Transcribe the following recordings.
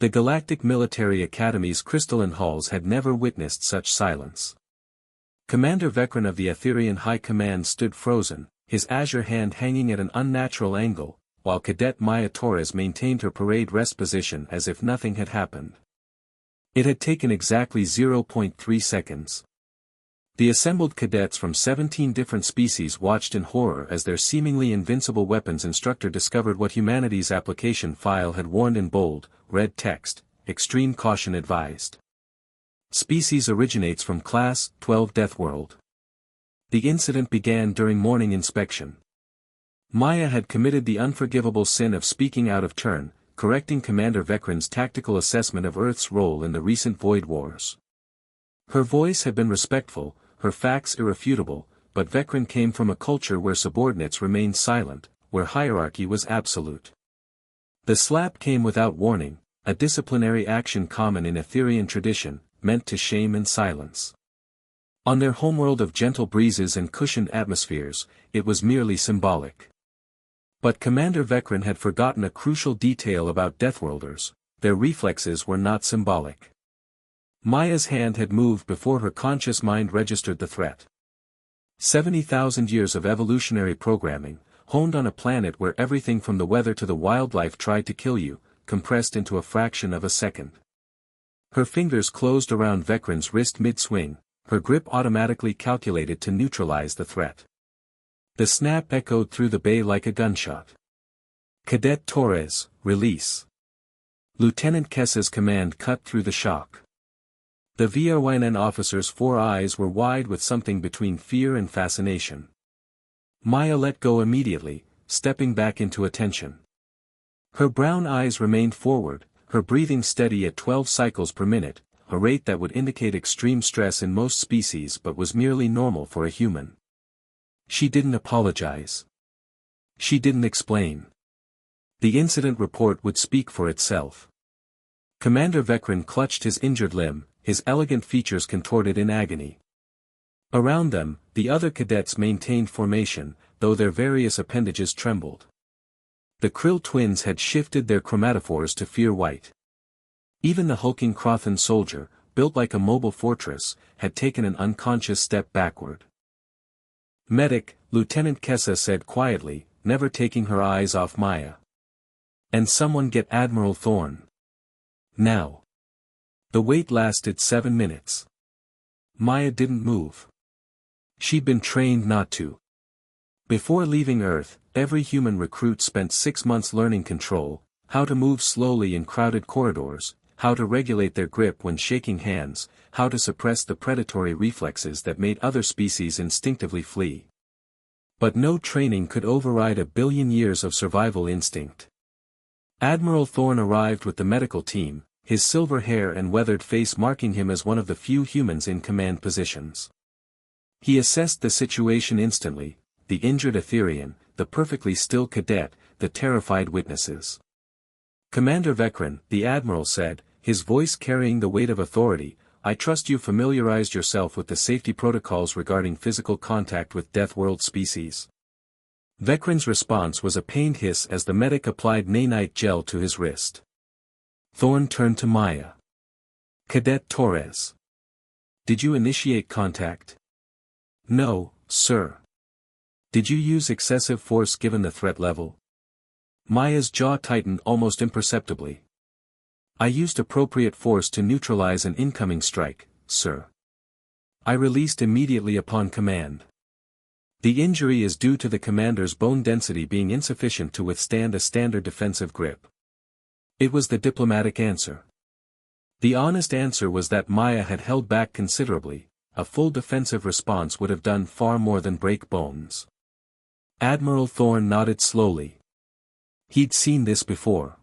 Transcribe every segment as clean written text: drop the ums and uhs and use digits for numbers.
The Galactic Military Academy's crystalline halls had never witnessed such silence. Commander Vecran of the Aetherian High Command stood frozen, his azure hand hanging at an unnatural angle, while Cadet Maya Torres maintained her parade rest position as if nothing had happened. It had taken exactly 0.3 seconds. The assembled cadets from 17 different species watched in horror as their seemingly invincible weapons instructor discovered what humanity's application file had warned in bold, red text: extreme caution advised. Species originates from Class 12 Deathworld. The incident began during morning inspection. Maya had committed the unforgivable sin of speaking out of turn, correcting Commander Vecran's tactical assessment of Earth's role in the recent Void Wars. Her voice had been respectful, her facts irrefutable, but Vecran came from a culture where subordinates remained silent, where hierarchy was absolute. The slap came without warning, a disciplinary action common in Aetherian tradition, meant to shame and silence. On their homeworld of gentle breezes and cushioned atmospheres, it was merely symbolic. But Commander Vecran had forgotten a crucial detail about Deathworlders: their reflexes were not symbolic. Maya's hand had moved before her conscious mind registered the threat. 70,000 years of evolutionary programming, honed on a planet where everything from the weather to the wildlife tried to kill you, compressed into a fraction of a second. Her fingers closed around Vecran's wrist mid-swing, her grip automatically calculated to neutralize the threat. The snap echoed through the bay like a gunshot. Cadet Torres, release. Lieutenant Kessa's command cut through the shock. The VRYN officer's 4 eyes were wide with something between fear and fascination. Maya let go immediately, stepping back into attention. Her brown eyes remained forward, her breathing steady at 12 cycles per minute, a rate that would indicate extreme stress in most species but was merely normal for a human. She didn't apologize. She didn't explain. The incident report would speak for itself. Commander Vecran clutched his injured limb, his elegant features contorted in agony. Around them, the other cadets maintained formation, though their various appendages trembled. The Krill twins had shifted their chromatophores to fear white. Even the hulking Crothan soldier, built like a mobile fortress, had taken an unconscious step backward. "Medic," Lieutenant Kessa said quietly, never taking her eyes off Maya. "And someone get Admiral Thorne. Now." The wait lasted 7 minutes. Maya didn't move. She'd been trained not to. Before leaving Earth, every human recruit spent 6 months learning control, how to move slowly in crowded corridors, how to regulate their grip when shaking hands, how to suppress the predatory reflexes that made other species instinctively flee. But no training could override a billion years of survival instinct. Admiral Thorne arrived with the medical team, his silver hair and weathered face marking him as one of the few humans in command positions. He assessed the situation instantly: the injured Aetherian, the perfectly still cadet, the terrified witnesses. "Commander Vecran," the Admiral said, his voice carrying the weight of authority, "I trust you familiarized yourself with the safety protocols regarding physical contact with Deathworld species." Vecran's response was a pained hiss as the medic applied nanite gel to his wrist. Thorne turned to Maya. "Cadet Torres. Did you initiate contact?" "No, sir." "Did you use excessive force given the threat level?" Maya's jaw tightened almost imperceptibly. "I used appropriate force to neutralize an incoming strike, sir. I released immediately upon command. The injury is due to the commander's bone density being insufficient to withstand a standard defensive grip." It was the diplomatic answer. The honest answer was that Maya had held back considerably. A full defensive response would have done far more than break bones. Admiral Thorne nodded slowly. He'd seen this before.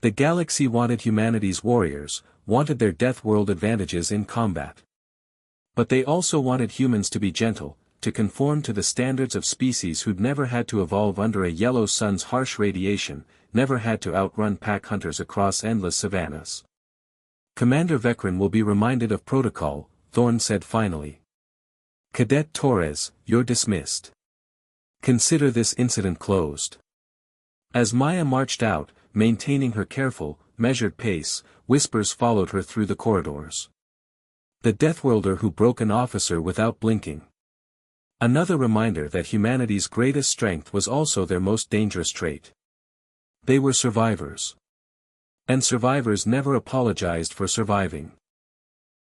The galaxy wanted humanity's warriors, wanted their Deathworld advantages in combat. But they also wanted humans to be gentle, to conform to the standards of species who'd never had to evolve under a yellow sun's harsh radiation, never had to outrun pack hunters across endless savannas. "Commander Vecran will be reminded of protocol," Thorne said finally. "Cadet Torres, you're dismissed. Consider this incident closed." As Maya marched out, maintaining her careful, measured pace, whispers followed her through the corridors. The Deathworlder who broke an officer without blinking. Another reminder that humanity's greatest strength was also their most dangerous trait. They were survivors. And survivors never apologized for surviving.